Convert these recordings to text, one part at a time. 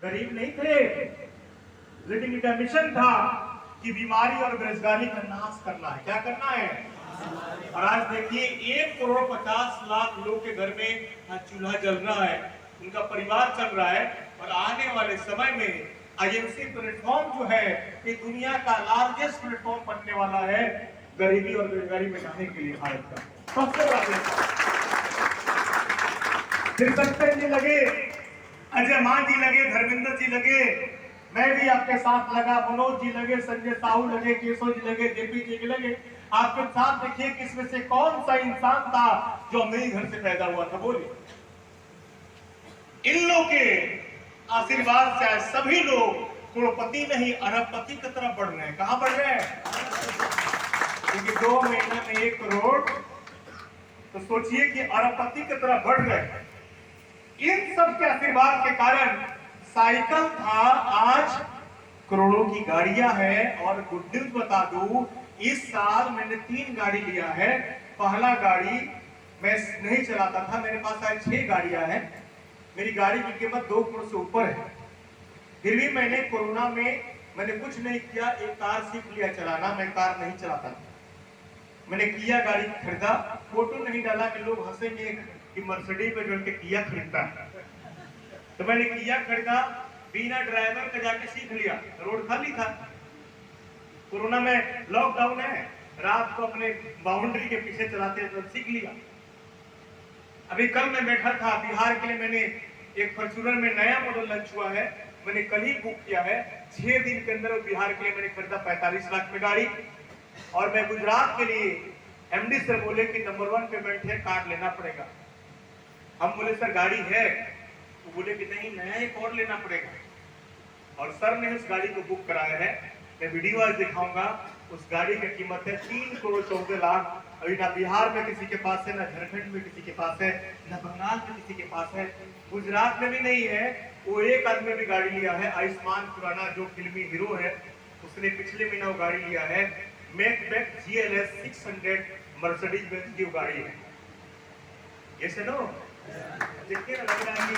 गरीब नहीं थे, लेकिन इनका मिशन था कि बीमारी और बेरोजगारी का नाश करना है। क्या करना है? और आज देखिए 1,50,00,000 लोग के घर में चूल्हा जल रहा है, उनका परिवार चल रहा है। और आने वाले समय में आईएमसी प्लेटफॉर्म जो है ये दुनिया का लार्जेस्ट प्लेटफॉर्म बनने वाला है गरीबी और बेरोजगारी मिटाने के लिए भारत का सबसे बड़ा। सत्तर जी लगे, अजय मान जी लगे, धर्मेंद्र जी लगे, मैं भी आपके साथ लगा, मनोज जी लगे, संजय साहू लगे, केशव जी लगे, जेपी जी लगे। आपके साथ देखिए किसमें से कौन सा इंसान था जो अमीर घर से पैदा हुआ था? बोलिए। इन लोगों के आशीर्वाद से सभी लोग करोड़पति नहीं अरबपति की तरफ बढ़ रहे हैं। कहां बढ़ रहे हैं? क्योंकि 2 महीने में 1 करोड़, तो सोचिए कि अरबपति की तरफ बढ़ रहे हैं। इन सब के आशीर्वाद के कारण साइकिल था, आज करोड़ों की गाड़ियां हैं। और गुड न्यूज बता दूं, इस साल मैंने 3 गाड़ी लिया है। पहला गाड़ी मैं नहीं चलाता था, मेरे पास आज 6 गाड़ियां हैं। मेरी गाड़ी की कीमत 2 करोड़ से ऊपर है। फिर भी मैंने कोरोना में मैंने कुछ नहीं किया, एक कार सीख लिया चलाना। मैं कार नहीं चलाता था, मैंने किया गाड़ी खरीदा। फोटो नहीं डाला कि लोग हंसेंगे कि मर्सिडीज पे चढ़ के किया खरीदता है, तो मैंने किया खरीदा, बिना ड्राइवर का जाके सीख लिया। रोड खाली था, कोरोना में लॉकडाउन है, रात को अपने बाउंड्री के पीछे चलाते तो सीख लिया। अभी कल मैं बैठा था, बिहार के लिए मैंने एक फॉर्च्यूनर में नया मॉडल लॉन्च हुआ है, मैंने कल ही बुक किया है। 6 दिन के अंदर बिहार के लिए मैंने खरीदा 45 लाख में गाड़ी। और मैं गुजरात के लिए एमडी सर बोले कि नंबर 1 पेमेंट है, कार्ड लेना पड़ेगा। हम बोले सर गाड़ी है, तो बोले कि नहीं नया एक और लेना पड़ेगा। और सर ने उस गाड़ी को बुक कराया है, मैं वीडियो आज दिखाऊंगा। उस गाड़ी की कीमत है 3 करोड़ 14 लाख। अभी ना बिहार में किसी के पास है, ना झारखंड में किसी के पास है, ना बंगाल में किसी के पास है, गुजरात में भी नहीं है। वो एक आदमी भी गाड़ी लिया है, आयुष्मान खुराना जो फिल्मी हीरो है, उसने पिछले महीना वो गाड़ी लिया है। मैकबेथ GLS 600 मर्सिडीज बेंज की गाड़ी है। ये सुनो, देखिए ना, लग रहा है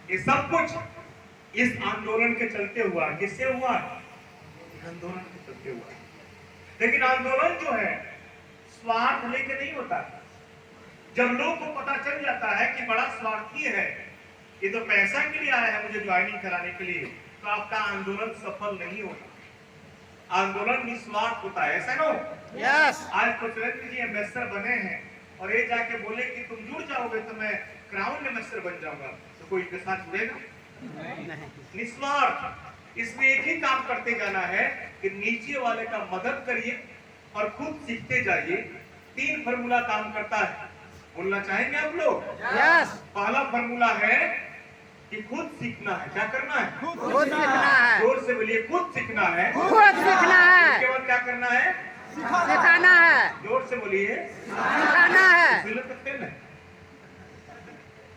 ये सब कुछ इस आंदोलन के चलते हुआ। किससे हुआ? आंदोलन के चलते हुआ। लेकिन आंदोलन जो है स्वार्थ लेके नहीं होता। जब लोग को पता चल जाता है कि बड़ा स्वार्थी है, ये तो पैसा के लिए आया है मुझे ज्वाइनिंग कराने के लिए, तो आपका आंदोलन सफल नहीं होता। आंदोलन निस्वार्थ होता है, ऐसा ना? यस। आज पुष्पेंद्र जी एम्बेसडर बने हैं और ये जाके बोले कि तुम जुड़ जाओगे तो मैं क्राउन एम्बेसडर बन जाऊंगा, तो कोई इनके साथ जुड़ेगा? निस्वार्थ। इसमें एक ही काम करते जाना है कि नीचे वाले का मदद करिए और खुद सीखते जाइए। 3 फार्मूला काम करता है, बोलना चाहेंगे आप लोग? यस। पहला फार्मूला है कि खुद सीखना है। क्या करना है? खुद सीखना है। जोर से बोलिए, खुद सीखना है। खुद सीखना है। उसके बाद क्या करना है? सिखाना है। जोर से बोलिए, सिखाना है।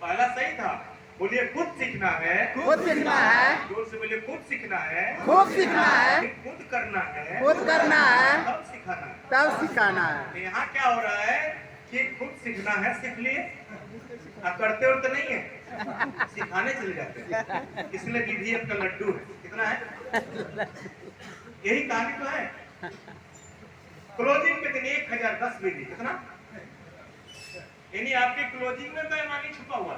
पहला सही था, बोलिए खुद सीखना है। खुद सीखना है। जोर से बोलिए, खुद सीखना है। खुद सीखना है। खुद करना है। खुद करना है। तब सिखाना है। तब सिखाना है। तो यहाँ क्या हो रहा है कि खुद सीखना है, सीख लिए, अब करते हो तो नहीं है, सिखाने चले जाते हैं। इसलिए विधि का लड्डू है। कितना है? यही कहानी तो है। क्लोजिंग के दिन 1010 विधि। कितना? यानी आपके क्लोजिंग में बेईमानी छुपा हुआ।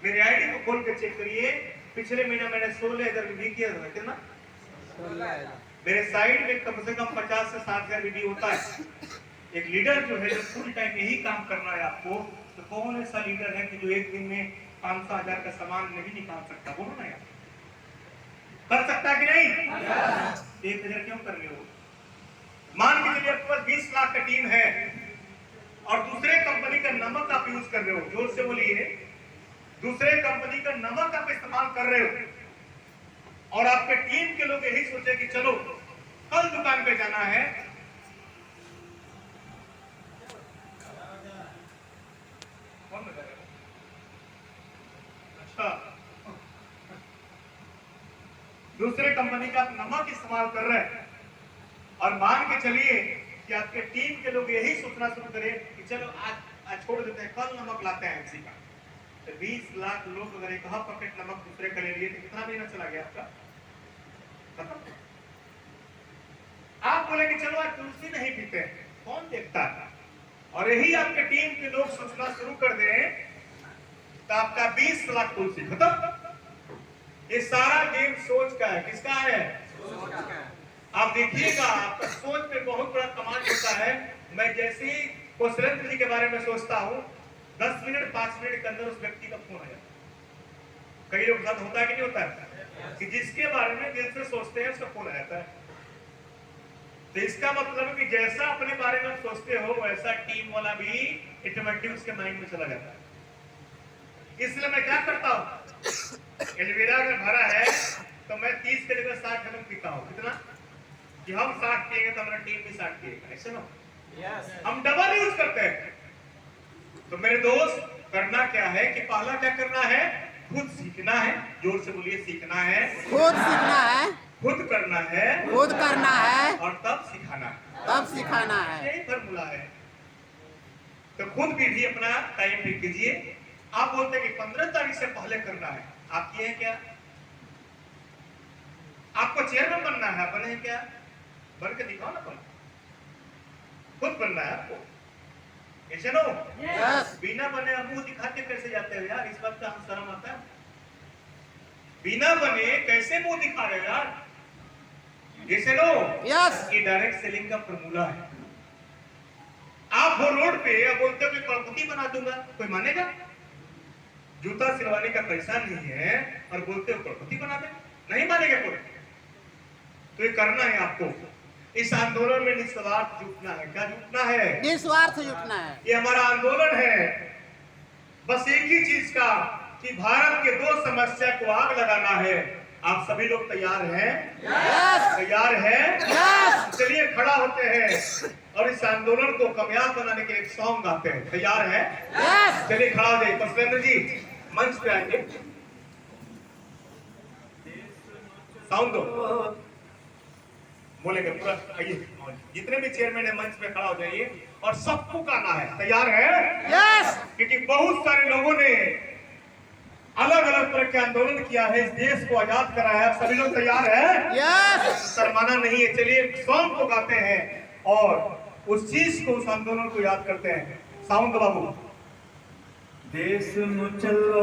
मेरे आईडी को खोल कर चेक करिए, पिछले महीने मैंने 16,000 विधि किया था। कितना? मेरे साइड में कम से कम 50 से 60,000 वीडियो होता है। एक लीडर जो है, जो फुल टाइम यही काम करना है आपको, तो कौन ऐसा लीडर है कि जो एक दिन में 500,000 का सामान नहीं निकाल सकता? बोलो ना यार, कर सकता कि नहीं? 1,000 क्यों कर रहे हो? मान के चलिए आपके पास 20 लाख का टीम है और दूसरे कंपनी का नमक आप यूज कर रहे हो। जोर से बोलिए, दूसरे कंपनी का नमक आप इस्तेमाल कर रहे हो और आपके टीम के लोग यही सोचे कि चलो कल दुकान पे जाना है, अच्छा दूसरे कंपनी का नमक इस्तेमाल कर रहे हैं और मान के चलिए कि आपके टीम के लोग यही सोचना शुरू करें कि चलो आज आज छोड़ देते हैं, कल नमक लाते हैं एमसी का। तो 20 लाख लोग अगर एक पॉकेट नमक दूसरे का ले लिए तो कितना महीना चला गया आपका? खत्म। आप बोले कि चलो आज तुलसी नहीं पीते, कौन देखता है? और यही आपके टीम के लोग सोचना शुरू कर दें तो आपका 20 लाख तुलसी खत्म। ये सारा गेम सोच का है। किसका है? आप देखिएगा, आपका सोच पे बहुत बड़ा कमांड होता है। मैं जैसे ही कुशलेंद्र जी के बारे में सोचता हूँ, 10 मिनट 5 मिनट के अंदर उस व्यक्ति का फोन आ जाता है। कई लोग साथ होता है कि नहीं होता है कि जिसके बारे में दिल से सोचते हैं उसका फोन आ जाता है। तो इसका मतलब है कि जैसा अपने बारे में सोचते हो वैसा टीम वाला भी ऑटोमेटिक उसके माइंड में चला जाता है। इसलिए मैं क्या करता हूँ, एलवेरा में भरा है तो मैं 30 के जगह 60 खत्म पीता हूँ। कितना कि हम 60 पिएंगे तो हमारा टीम भी 60 पिएगा, ऐसे ना? हम डबल यूज करते हैं। तो मेरे दोस्त, करना क्या है कि पहला क्या करना है? खुद सीखना है। जोर से बोलिए, सीखना है, खुद सीखना है, खुद करना है, खुद करना है, और तब सिखाना है, तब सिखाना है। यही फॉर्मूला है। तो खुद भी अपना टाइम फिक्स कीजिए। आप बोलते हैं कि 15 तारीख से पहले करना है, आप किए हैं क्या? आपको चेयरमैन बनना है, बने हैं क्या? बन के दिखाओ ना। खुद बनना है आपको, ऐसे नो। बिना बने मुंह दिखाते कैसे जाते हो यार? इस बात का हम शर्म आता है। बिना बने कैसे मुंह दिखा रहे हो यार? जैसे नो। ये डायरेक्ट सेलिंग का फॉर्मूला है। आप वो रोड पे अब बोलते हो कि करोड़पति बना दूंगा, कोई मानेगा? जूता सिलवाने का पैसा नहीं है और बोलते हो करोड़पति बना दे, नहीं मानेगा कोई। तो ये करना है आपको। इस आंदोलन में निस्वार्थ जुटना है। क्या जुटना है? निस्वार्थ जुटना है। ये हमारा आंदोलन है बस एक ही चीज का, कि भारत के 2 समस्या को आग लगाना है। आप सभी लोग तैयार हैं? तैयार हैं? चलिए खड़ा होते हैं और इस आंदोलन को कामयाब बनाने के एक सॉन्ग गाते हैं। तैयार हैं? चलिए खड़ा हो जाइए। कुशलेंद्र जी मंच पे आएंगे, साउंड दो, बोलेंगे पूरा। आइए, जितने भी चेयरमैन है मंच पे खड़ा हो जाइए और सबको गाना है। तैयार है? क्योंकि बहुत सारे लोगों ने अलग अलग तरह के आंदोलन किया है, इस देश को आजाद कराया है। सभी लोग तैयार हैं? शर्माना नहीं है। चलिए सॉन्ग को गाते हैं और उस चीज को, उस आंदोलन को याद करते हैं। साउंड दो बाबू। देश नु चलो,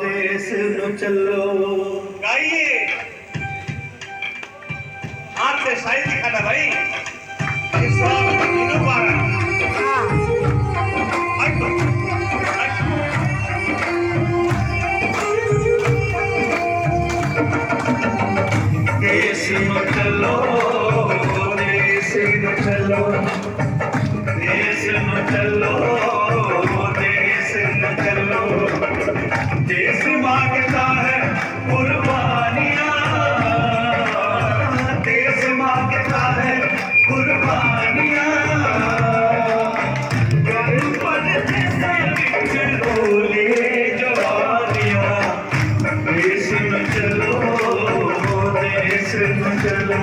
देश नु चलो, गाइए। हाथ से शायरी दिखाना भाई। इस सॉन्ग तीनों बार देश नु चलो, देश नु चलो, देश नु चलो, देश नु चलो। देश मांगता है कुर्बानियां, देश मांगता है कुर्बानियां। बोले जवानियां, देश में चलो, देश में चलो,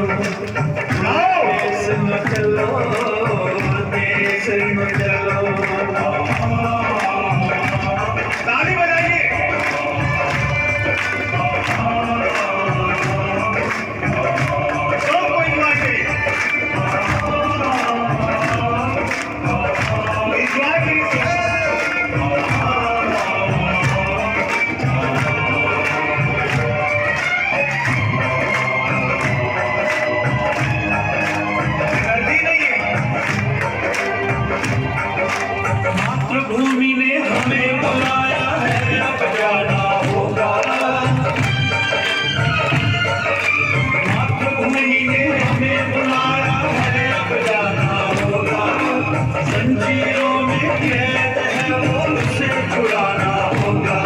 देश में चलो, देश में चलो। ताली बजाइए। सबको एंजॉय करिए, एंजॉय करिए। मातृभूमि ने हमें बुलाया है, अब जाना होगा। मातृभूमि ने हमें बुलाया है, अब जाना होगा। जंजीरों में कैद है वो, उसे छुड़ाना होगा।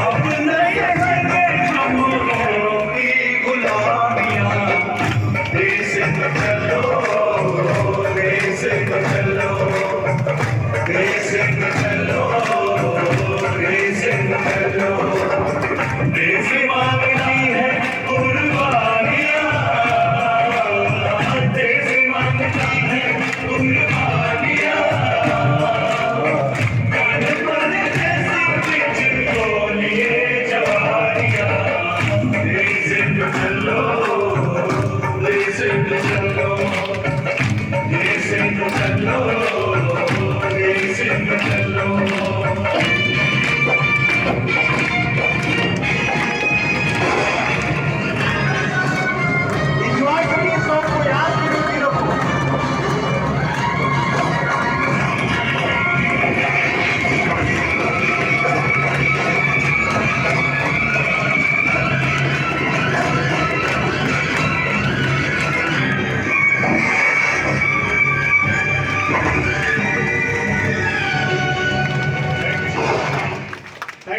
अब नहीं करेंगे हम लोगों की गुलामियां। देश में चलो, देश में चलो, देश में चलो, देश में चलो। देश मांगती है कुर्बानियां, देश मांगती है कुर्बानियां।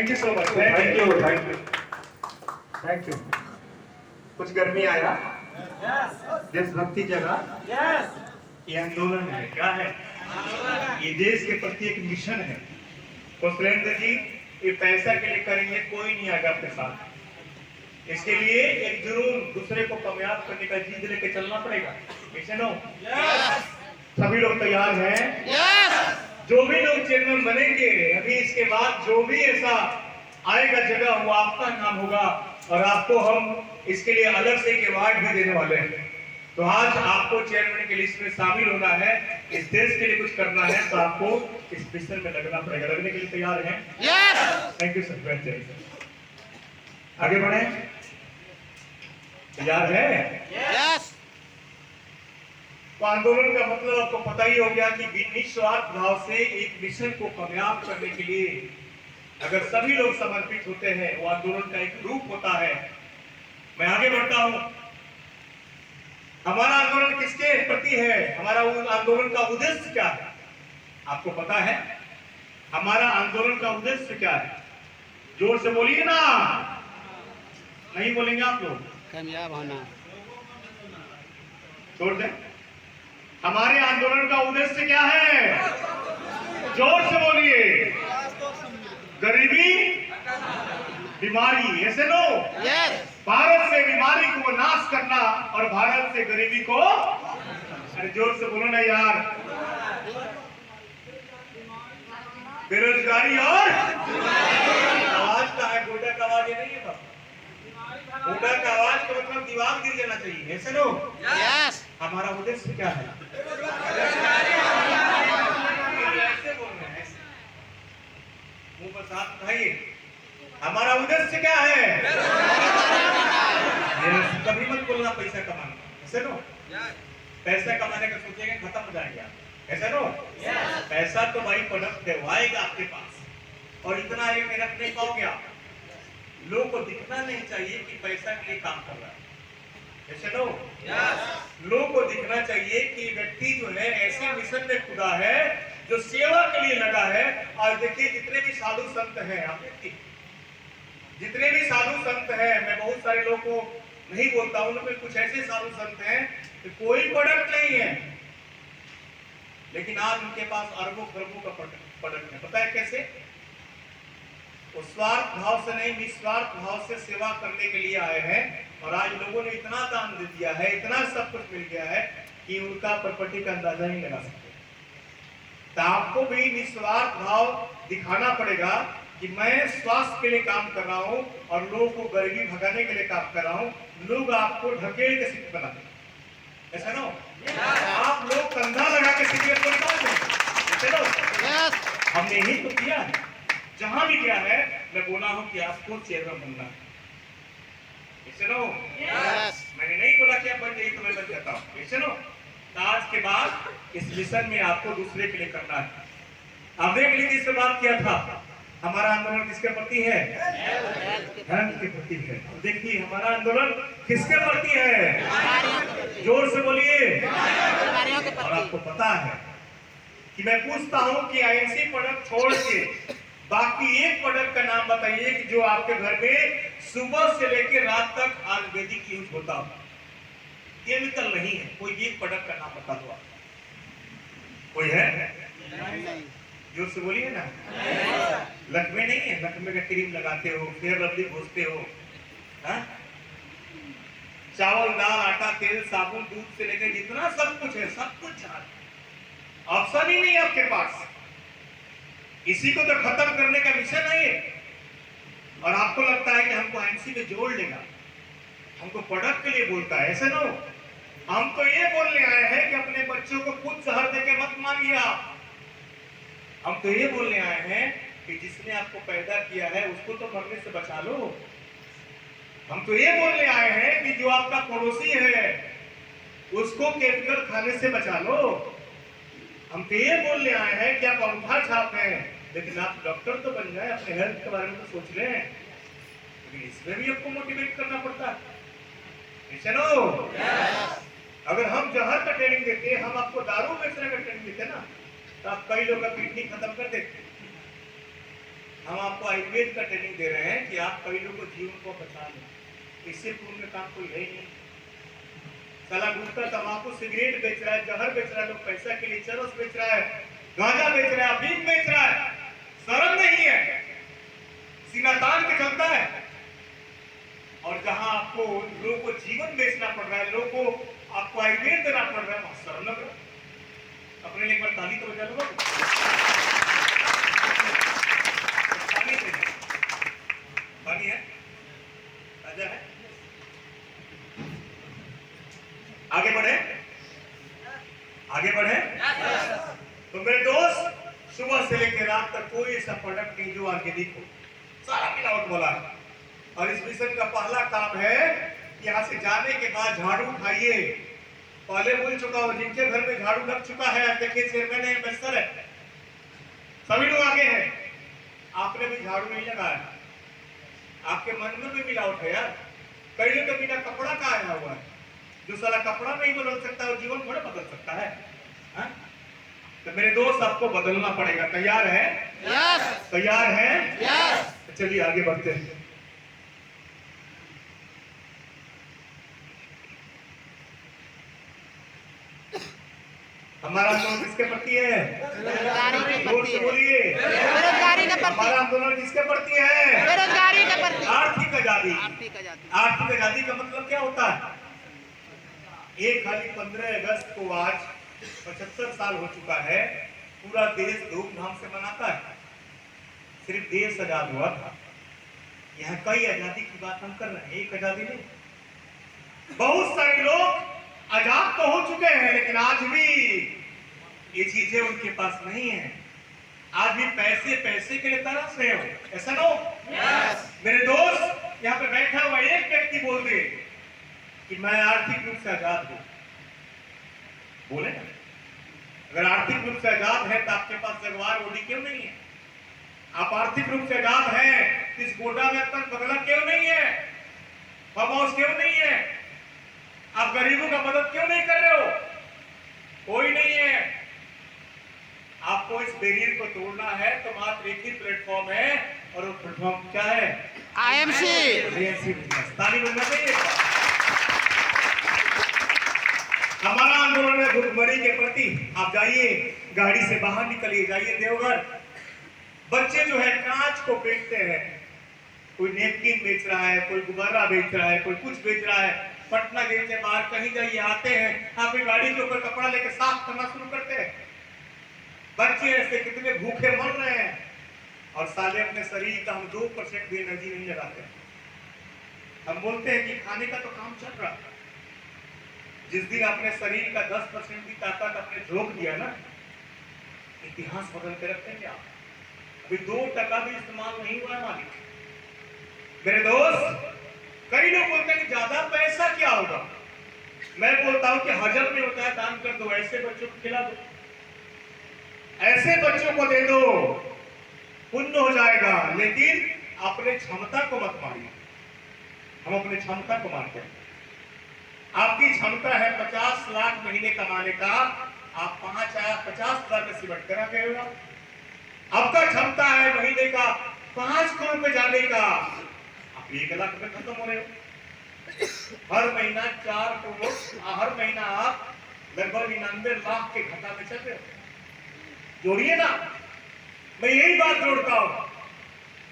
Thank you so much. Thank you. कुछ गर्मी आया? देशभक्ति जगह? ये आंदोलन है, क्या है? ये देश के प्रति एक मिशन है। तो सुरेंद्र जी, ये पैसा के लिए करेंगे, कोई नहीं आएगा आपके साथ। इसके लिए एक जुनून, दूसरे को कामयाब करने का जिद लेके चलना पड़ेगा। मिशन हो? सभी लोग तैयार हैं? जो भी लोग चेयरमैन बनेंगे, अभी इसके बाद जो भी ऐसा आएगा जगह, वो आपका नाम होगा और आपको हम इसके लिए अलग से एक अवार्ड भी देने वाले हैं। तो आज आपको चेयरमैन की लिस्ट में शामिल होना है, इस देश के लिए कुछ करना है, तो आपको इस मिशन में लगना पड़ेगा। लगने के लिए तैयार हैं? Thank you sir. आगे बढ़े। तैयार है? तो आंदोलन का मतलब आपको पता ही हो गया कि निस्वार्थ भाव से एक मिशन को कामयाब करने के लिए अगर सभी लोग समर्पित होते हैं, वो आंदोलन का एक रूप होता है। मैं आगे बढ़ता हूं। हमारा आंदोलन किसके प्रति है? हमारा आंदोलन का उद्देश्य क्या है? आपको पता है हमारा आंदोलन का उद्देश्य क्या है? जोर से बोलिए ना। नहीं बोलेंगे आप लोग? कामयाब होना। छोड़ दें। हमारे आंदोलन का उद्देश्य क्या है? जोर से बोलिए। गरीबी, बीमारी, ऐसे लो। भारत से बीमारी को नाश करना और भारत से गरीबी को, अरे जोर से बोलो ना यार। बेरोजगारी और आवाज का है, गोटा का आवाज ये नहीं है। गोटा का आवाज का मतलब दीवार गिर जाना चाहिए, ऐसे लो। हमारा उद्देश्य क्या है? ऐसे बोल रहे हैं, ऐसे मुंह पर साथ उठाइए। हमारा उद्देश्य क्या है? कभी मत बोलना पैसा कमाना, ऐसे लो। पैसा कमाने का सोचेंगे खत्म हो जाएंगे आप, ऐसे लो। पैसा तो भाई प्रोडक्ट है, वो आएगा आपके पास और इतना एक में रख नहीं पाओगे आप। लोगों को दिखना नहीं चाहिए कि पैसा के लिए काम कर रहा है, ऐसे लो। लोगों को दिखना चाहिए कि व्यक्ति जो है ऐसे मिशन में खुदा है जो सेवा के लिए लगा है। और देखिए जितने भी साधु संत हैं, आप देखिए जितने भी साधु संत हैं, मैं बहुत सारे लोगों को नहीं बोलता हूं, उनमें कुछ ऐसे साधु संत हैं कि कोई प्रोडक्ट नहीं है, लेकिन आज उनके पास अरबों खरबों का प्रोडक्ट है। पता है कैसे? वो स्वार्थ भाव से नहीं, निस्वार्थ भाव से सेवा करने के लिए आए हैं। और आज लोगों ने इतना दान दे दिया है, इतना सब कुछ मिल गया है कि उनका प्रॉपर्टी का अंदाजा नहीं लगा सकते। तो आपको भी निस्वार्थ भाव दिखाना पड़ेगा कि मैं स्वास्थ्य के लिए काम कर रहा हूं और लोगों को गरीबी भगाने के लिए काम कर रहा हूं। लोग आपको ढकेल के सिक्के बनाते हैं, ऐसा ना हो। आप लोग कंधा लगा के सिक्के को निकालते हैं, ऐसा ना हो। हमने यही तो किया है। जहां भी गया है मैं बोला हूं कि आपको चेयरमैन बनना है, ऐसे ना हो। मैंने नहीं बोला कि आप बन जाइए तो मैं बन जाता हूं, ऐसे ना हो। आज के बाद इस मिशन में आपको दूसरे के लिए करना है। हमने के लिए किससे बात किया था? हमारा आंदोलन किसके प्रति है? हेल्थ के प्रति है। देखिए हमारा आंदोलन किसके प्रति है? जोर से बोलिए। और आपको पता है कि मैं पूछता हूं कि आईएनसी प्रोडक्ट छोड़ के बाकी एक प्रोडक्ट का नाम बताइए कि जो आपके घर में सुबह से लेकर रात तक आयुर्वेदिक यूज होता हो, केमिकल नहीं है। कोई एक प्रोडक्ट का नाम बता दो आप। कोई है? जोर से बोलिए ना। लकवे नहीं है? लकवे का क्रीम लगाते हो, फेयर लवली घोषते हो, चावल दाल आटा तेल साबुन दूध से लेकर जितना सब कुछ है, सब कुछ ऑप्शन ही नहीं है आपके पास। इसी को तो खत्म करने का मिशन है ये। और आपको लगता है कि हमको आईएनसी में जोड़ लेगा, हमको प्रोडक्ट के लिए बोलता है, ऐसे ना हो। हम तो ये बोलने आए हैं कि अपने बच्चों को खुद जहर देके मत मारिए आप। हम तो ये बोलने आए हैं कि जिसने आपको पैदा किया है उसको तो मरने से बचा लो। हम तो ये बोलने आए हैं कि जो आपका पड़ोसी है उसको केमिकल खाने से बचा लो। हम तो ये बोलने आए हैं कि आप अंगूठा छाप हैं, लेकिन आप डॉक्टर तो बन जाए, अपने हेल्थ के बारे में तो सोच लें। लेकिन इसमें भी आपको मोटिवेट करना पड़ता है। चलो अगर हम जहर का ट्रेनिंग देते, हम आपको दारू बेचने का ट्रेनिंग देते ना, तो आप कई लोग का किडनी खत्म कर देते। हम आपको आयुर्वेद का ट्रेनिंग दे रहे हैं कि आप कई लोगों को जीवन को बचा लें। इससे पूर्ण में काम कोई है ही नहीं। साला गुटखा तंबाकू सिगरेट बेच रहा है, जहर बेच रहा है, लोग पैसा के लिए चरस बेच रहा है, गांजा बेच रहा है, अफीम बेच रहा है, शर्म नहीं है, सीना तान के चलता है। और जहां आपको लोगों को जीवन बेचना पड़ रहा है, लोगों को आपको आयुर्वेद देना पड़ रहा है, वहां शर्म लग रहा है। अपने लिए एक बार ताली तो बजा लो। पानी है, ताजा है। आगे बढ़े, आगे बढ़े। तो मेरे दोस्त, सुबह से लेकर रात तक कोई ऐसा प्रोडक्ट नहीं जो ऑर्गेनिक हो, सारा मिलावट वाला है। और इस मिशन का पहला काम है, यहाँ से जाने के बाद झाड़ू उठाइए। पहले बोल चुका हूं, जिनके घर में झाड़ू लग चुका है, देखिए चेयरमैन है, इन्वेस्टर है, सभी लोग आगे हैं। आपने भी झाड़ू नहीं लगाया, आपके मन में भी मिलावट है यार। कई लोग तो बिना कपड़ा का आया हुआ है। जो साला कपड़ा नहीं बदल सकता वो जीवन थोड़ा बदल सकता है, हा? तो मेरे दोस्त आपको बदलना पड़ेगा। तैयार है? यस तैयार है? यस। तो चलिए आगे बढ़ते हैं। हमारा आंदोलन किसके प्रति है? बेरोजगारी के जोर प्रति से है। बोलिए। बेरोजगारी के प्रति। हमारा आंदोलन किसके प्रति है? बेरोजगारी के प्रति। आर्थिक आजादी। आर्थिक आजादी। आर्थिक आजादी का मतलब क्या होता है? एक खाली 15 अगस्त को आज 75 साल हो चुका है। पूरा देश धूमधाम से मनाता है। सिर्फ देश आजाद हुआ था। यहाँ कई आजादी की बात हम कर रहे हैं, एक आजादी नहीं। बहुत सारे लोग आजाद तो हो चुके हैं, लेकिन आज भी ये चीजें उनके पास नहीं है। आज भी पैसे पैसे के लिए तरस रहे हो, ऐसा ना हो? मेरे दोस्त, यहाँ पे बैठा हुआ एक व्यक्ति बोल दे कि मैं आर्थिक रूप से आजाद हूं, बोले ना। अगर आर्थिक रूप से आजाद है तो आपके पास जगवार ओडी क्यों नहीं है? आप आर्थिक रूप से आजाद हैं, इस गोडा में तक बदला क्यों नहीं है? फार्म हाउस क्यों नहीं है? आप गरीबों का मदद क्यों नहीं कर रहे हो? कोई नहीं है। आपको इस बैरियर को तोड़ना है तो मात्र एक ही प्लेटफॉर्म है, और वो प्लेटफॉर्म क्या है? आईएमसी। ताली बजना चाहिए। हमारा आंदोलन है भुखमरी के प्रति। आप जाइए, गाड़ी से बाहर निकलिए, जाइए देवघर। बच्चे जो है कांच को बेचते हैं, कोई नेपकिन बेच रहा है, कोई गुब्बारा बेच रहा है, कोई कुछ बेच रहा है। पटना गेट से बाहर कहीं जाइए, आते हैं, आप गाड़ी के ऊपर कपड़ा लेकर साफ करना शुरू करते हैं। बच्चे ऐसे कितने भूखे मर रहे हैं, और साले अपने शरीर का हम 2% भी एनर्जी नहीं लगाते। हम बोलते हैं कि खाने का तो काम चल रहा है। जिस दिन अपने शरीर का 10% भी ताकत अपने झोंक दिया ना, इतिहास बदल के रखते हैं आप। अभी 2% भी इस्तेमाल नहीं हुआ है मालिक। मेरे दोस्त, कई लोग बोलते हैं कि ज्यादा पैसा क्या होगा। मैं बोलता हूं कि हजम नहीं होता है, दान कर दो, ऐसे बच्चों को खिला दो, ऐसे बच्चों को दे दो, पुण्य हो जाएगा। लेकिन अपने क्षमता को मत मारिए। हम अपने क्षमता को मारते हैं। आपकी क्षमता है 50 लाख महीने कमाने का, आप 50,000 में सिमट करा करेगा। आपका क्षमता है महीने का 5 करोड़ पे जाने का, आप 1 लाख रुपए खत्म हो रहे हो। हर महीना 4 करोड़, हर महीना आप लगभग 99 लाख के घाटा में चल रहे हो। जोड़िए ना। मैं यही बात जोड़ता हूं,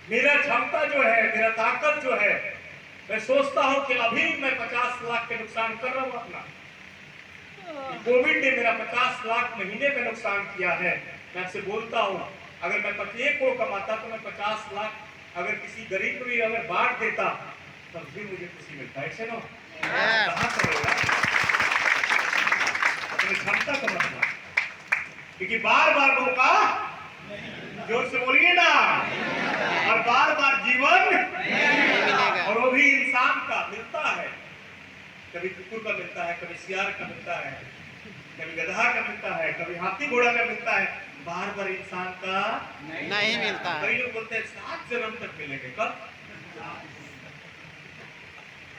मेरा क्षमता जो है, मेरा ताकत जो है, मैं सोचता हूं कि अभी मैं 50 लाख के नुकसान कर रहा हूं अपना। कोविड ने मेरा 50 लाख महीने में नुकसान किया है। मैं आपसे बोलता हूं, अगर मैं 1 करोड़ कमाता तो मैं 50 लाख अगर किसी गरीब को भी अगर बांट देता तब भी मुझे खुशी मिलता है। ऐसे ना कहां करेगा? अपनी क्षमता को मत, क्योंकि बार बार मौका, जोर से बोलिए ना, और बार बार जीवन, और वो भी इंसान का मिलता है। कभी कुकुर का मिलता है, कभी सियार का मिलता है, कभी गधा का मिलता है, कभी हाथी घोड़ा का मिलता है, बार बार इंसान का नहीं मिलता है। कई लोग बोलते हैं 7 जन्म तक मिलेंगे। कब?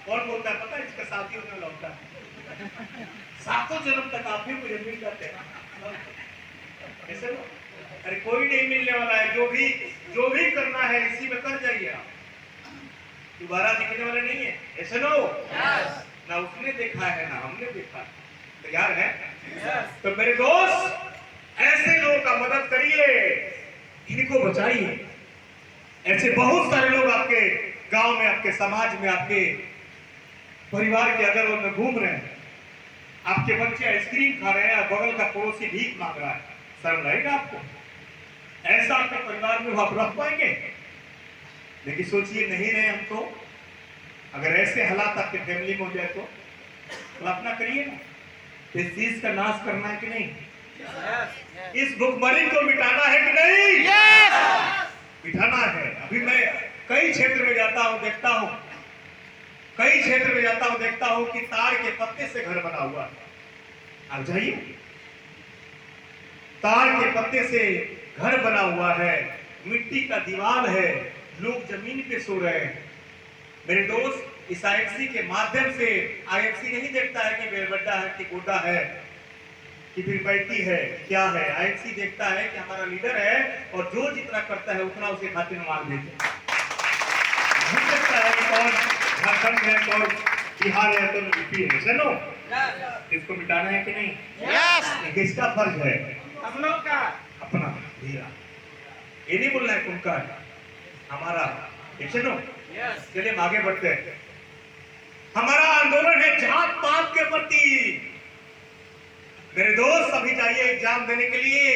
कौन बोलता है पता है? इसका साथी होने वाला होता है। 7 जन्म तक आप ही मुझे मिल जाते हैं। ऐसे अरे कोई नहीं मिलने वाला है। जो भी करना है है इसी में कर जाइए आप, दोबारा दिखने वाले नहीं है। ऐसे नो ना उसने देखा है ना हमने देखा है। तैयार है? तो मेरे दोस्त ऐसे लोगों का मदद करिए, इनको बचाइए। ऐसे बहुत सारे लोग आपके गांव में, आपके समाज में, आपके परिवार के अगल बगल में घूम रहे हैं। आपके बच्चे आइसक्रीम खा रहे हैं, बगल का पड़ोसी भीख मांग रहा है। शर्म लगेगा आपको? ऐसा आपके परिवार में आप रख पाएंगे? लेकिन सोचिए, नहीं रहे हम तो, अगर ऐसे हालात आपके फैमिली में हो जाए तो कल्पना करिए ना, इस चीज का नाश करना है कि नहीं? इस भुखमरी को मिटाना है कि नहीं? मिटाना है। अभी मैं कई क्षेत्र में जाता हूं, देखता हूं, कई क्षेत्र में जाता हूं, देखता हूं कि ताड़ के पत्ते से घर बना हुआ है। आप जाइए, ताड़ के पत्ते से घर बना हुआ है, मिट्टी का दीवार है, लोग जमीन पे सो रहे हैं। मेरे दोस्त, इस आईएफसी के माध्यम से, आईएफसी नहीं देखता है कि बेलबड्डा है कि गोड्डा है कि फिर बैठी है क्या है। आईएफसी देखता है कि हमारा लीडर है और जो जितना करता है उतना उसे खाते में मांग देते हैं। नहीं देखता है कि कौन झारखंड है, कौन बिहार है, कौन यूपी है। सुनो, इसको मिटाना है कि नहीं? ये किसका फर्ज है? हम लोग का अपना धीरा। ये नहीं बोलना है तुमका, हमारा। सुनो, चलिए हम आगे बढ़ते हैं। हमारा आंदोलन है जात पात के प्रति। मेरे दोस्त, अभी जाइए एग्जाम देने के लिए,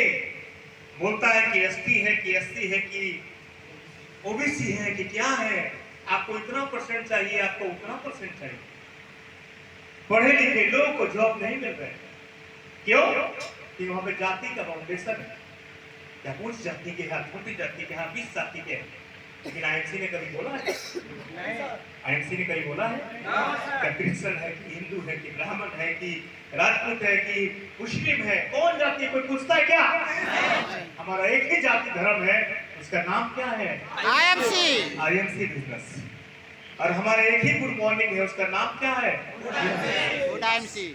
बोलता है कि एसटी है कि एससी है कि ओबीसी है कि क्या है, आपको इतना परसेंट चाहिए, आपको उतना परसेंट चाहिए। पढ़े लिखे लोगों को जॉब नहीं मिल रहे। क्यों? कि वहां पे जाति का फाउंडेशन है। क्या उच्च जाति के हैं, छोटी जाति के हैं, 20 जाति के हैं। लेकिन आईएमसी ने कभी बोला है? आईएमसी ने कभी बोला है? क्या क्रिश्चियन है कि हिंदू है कि ब्राह्मण है कि राजपूत है कि मुस्लिम है, कौन जाति है, कोई पूछता है क्या? हमारा एक ही जाति धर्म है, उसका नाम क्या है? आईएमसी। IMC business. और हमारा एक ही गुड मॉर्निंग है, उसका नाम क्या है? Good IMC.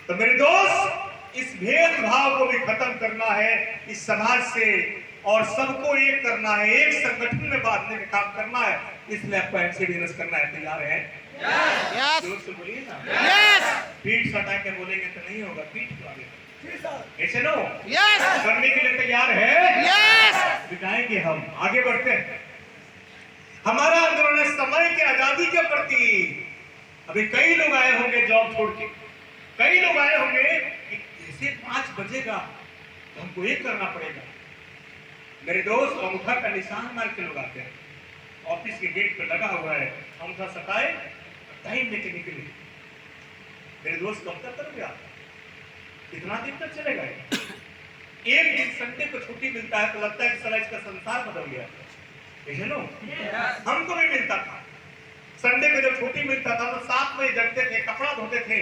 तो मेरे दोस्त, इस भेदभाव को भी खत्म करना है इस समाज से, और सबको एक करना है, एक संगठन में बांधने का काम करना है। इसलिए आपको आईएमसी बिजनेस करना है। तैयार है? जोर से बोलिए ना। पीठ सटा के बोलेंगे तो नहीं होगा, पीठ को आगे ऐसे नो करने के लिए तैयार है? दिखाएंगे हम। आगे बढ़ते हैं। हमारा आंदोलन है समय के आजादी के प्रति। अभी कई लोग आए होंगे जॉब छोड़ के, कई लोग आए होंगे कि जैसे 5 बजेगा तो हमको एक करना पड़ेगा। मेरे दोस्त, अंगूठा का निशान मार के लोग आते हैं, ऑफिस के गेट पे लगा हुआ है, अंगूठा सटाए, टाइम लेके निकले। मेरे दोस्त, कब तक करोगे आप? कितना दिन तक चलेगा? एक दिन संडे को छुट्टी मिलता है तो लगता है कि साला इसका संसार बदल गया। नो, हमको भी मिलता था। संडे को जब छुट्टी मिलता था तो 7 बजे जगते थे, कपड़ा धोते थे,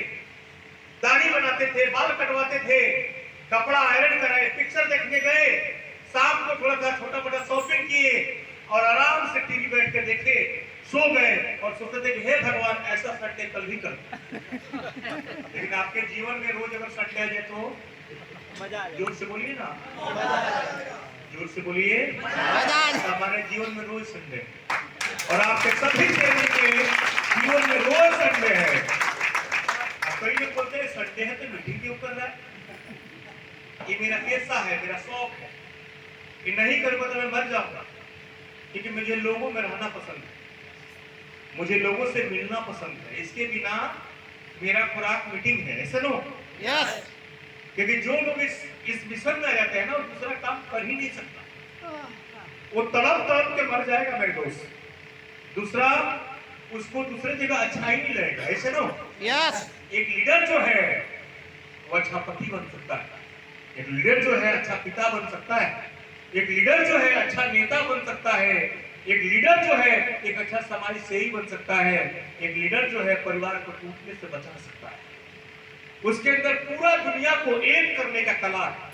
दाढ़ी बनाते थे, बाल कटवाते थे, कपड़ा आयरन कराए, पिक्चर देखने गए, शाम को थोड़ा सा छोटा मोटा शॉपिंग किए और आराम से टीवी बैठ कर देखे, सो गए और सोचते थे कि हे भगवान, ऐसा संडे कल भी कर। लेकिन आपके जीवन में रोज अगर संडे आ जाए तो जोर से बोलिए ना, जोर से बोलिए। हमारे जीवन में रोज संडे, और आपके सभी के जीवन में रोज संडे है। कई लोग बोलते हैं संडे है तो मीटिंग क्यों कर रहा है? ये मेरा पेशा है, मेरा शौक है, कि नहीं करूंगा तो मैं मर जाऊंगा। क्योंकि मुझे लोगों में रहना पसंद है, मुझे लोगों से मिलना पसंद है। इसके बिना मेरा खुराक मीटिंग है। ऐसे नो, क्योंकि जो लोग इस मिशन में आ जाते हैं ना, वो दूसरा काम कर ही नहीं सकता, वो तड़प तड़प के मर जाएगा मेरे दोस्त। दूसरा, उसको दूसरे जगह अच्छा ही नहीं लगेगा। ऐसे नो, एक लीडर जो है वो अच्छा पति बन सकता है, एक लीडर जो है अच्छा पिता बन सकता है, एक लीडर जो है अच्छा नेता बन सकता है, एक लीडर जो है एक अच्छा समाज सेवी बन सकता है, एक लीडर जो है परिवार को टूटने से बचा सकता है। उसके अंदर पूरा दुनिया को एक करने का कला है।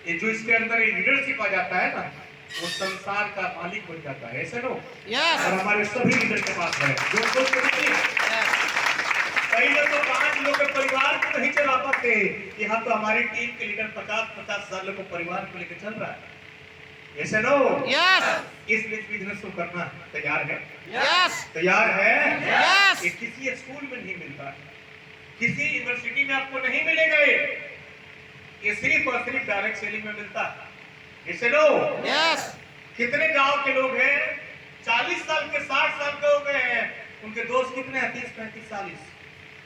ये जो इसके अंदर ये लीडरशिप आ जाता है ना, वो संसार का मालिक बन जाता है। ऐसे नो, और हमारे सभी लीडर के पास है। कई लोग तो 5 लोग के परिवार को नहीं चला पाते। यहाँ तो हमारी टीम के लीडर 50-50 साल को परिवार को लेकर चल रहा है। Yes no? Yes. इस बिजनेस को करना तैयार है? Yes. तैयार है? Yes. ये किसी स्कूल में नहीं मिलता है, किसी यूनिवर्सिटी में आपको नहीं मिलेगा। ये सिर्फ और सिर्फ डायरेक्ट सेलिंग में मिलता है। Yes no? Yes. कितने गांव के लोग हैं 40 साल के 60 साल के हो गए हैं, उनके दोस्त कितने हैं 30 35 40।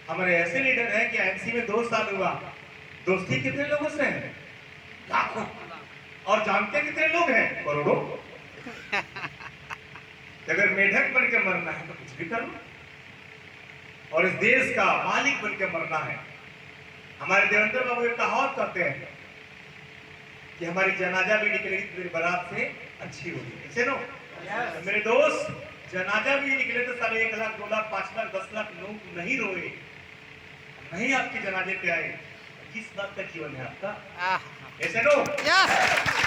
हमारे ऐसे लीडर हैं कि एमसी में 2 साल हुआ, दोस्ती कितने लोगों से है? लाखों। और जानते कितने लोग हैं? करोड़ों। अगर मेढक बन के मरना है तो कुछ भी कर लो, और इस देश का मालिक बन के मरना है। हमारे देवेंद्र बाबू एक कहावत करते हैं कि हमारी जनाजा भी निकलेगी तो मेरी बारात से अच्छी होगी। ऐसे नो? मेरे दोस्त, जनाजा भी निकले तो साले 1 लाख 2 लाख 5 लाख 10 लाख लोग नहीं रोए, नहीं आपके जनाजे पे आए। किस बात का जीवन है आपका? Ah. ऐसे नो? Yes.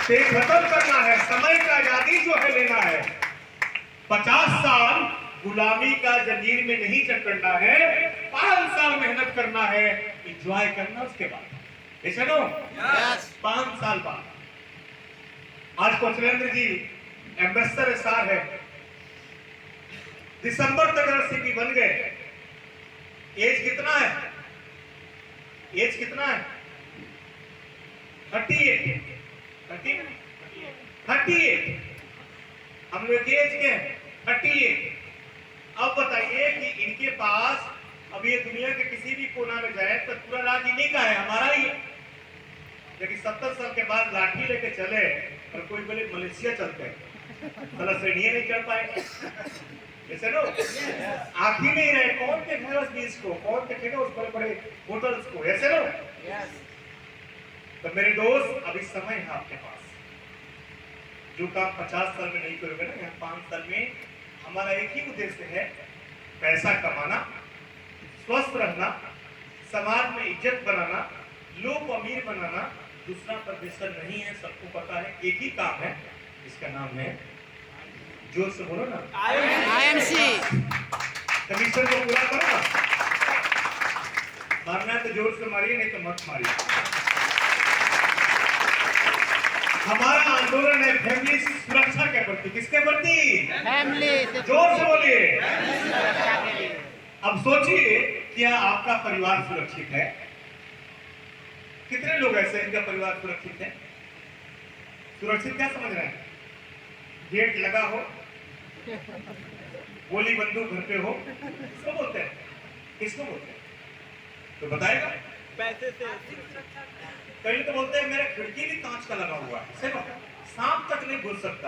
से खत्म करना है, समय का आजादी जो है लेना है। 50 साल गुलामी का जंजीर में नहीं जकड़ना है, 5 साल मेहनत करना है, एंजॉय करना उसके बाद। ऐसे नो? Yes. 5 साल बाद। आज कोचलेंद्र जी एम्बेसडर स्टार है, दिसंबर तक अगर सीपी बन गए। एज कितना है? एज कितना है? 38। 38। हम लोग की एज के 38। अब बताइए कि इनके पास अब ये दुनिया के किसी भी कोना में जाए तो पूरा राज इन्हीं का है, हमारा ही है। लेकिन 70 साल के बाद लाठी लेके चले और कोई बोले मलेशिया चलते हैं, मतलब सीढ़ियां नहीं चढ़ पाए। ऐसे नो? आप ही नहीं रहे, कौन देखेगा उस बीच को, कौन देखेगा उस बड़े बड़े होटल्स को? ऐसे नो? तो मेरे दोस्त, अभी समय है आपके पास। जो काम 50 साल में नहीं करोगे ना, यहाँ 5 साल में हमारा एक ही उद्देश्य है, पैसा कमाना, स्वस्थ रहना, समाज में इज्जत बनाना, लोग को अमीर बनाना। दूसरा परमेश्वर नहीं है, सबको पता है। एक ही काम है, इसका नाम है, जोर से बोलो ना, IMC. कमीशन को पूरा करो ना। मारना है तो जोर से मारिए, नहीं तो मत मारिए। हमारा आंदोलन है फैमिली सुरक्षा के प्रति। किसके प्रति? Family. जोर से बोलिए। अब सोचिए, क्या आपका परिवार सुरक्षित है? कितने लोग ऐसे इनका परिवार सुरक्षित है? सुरक्षित क्या समझ रहे हैं? गेट लगा हो, गोली बंदूक घर पे हो, किसको बोलते हैं? किसको बोलते हैं? तो बताएगा? पैसे से कहीं तो बोलते हैं मेरा खिड़की भी कांच का लगा हुआ है, सांप तक नहीं घुस सकता है।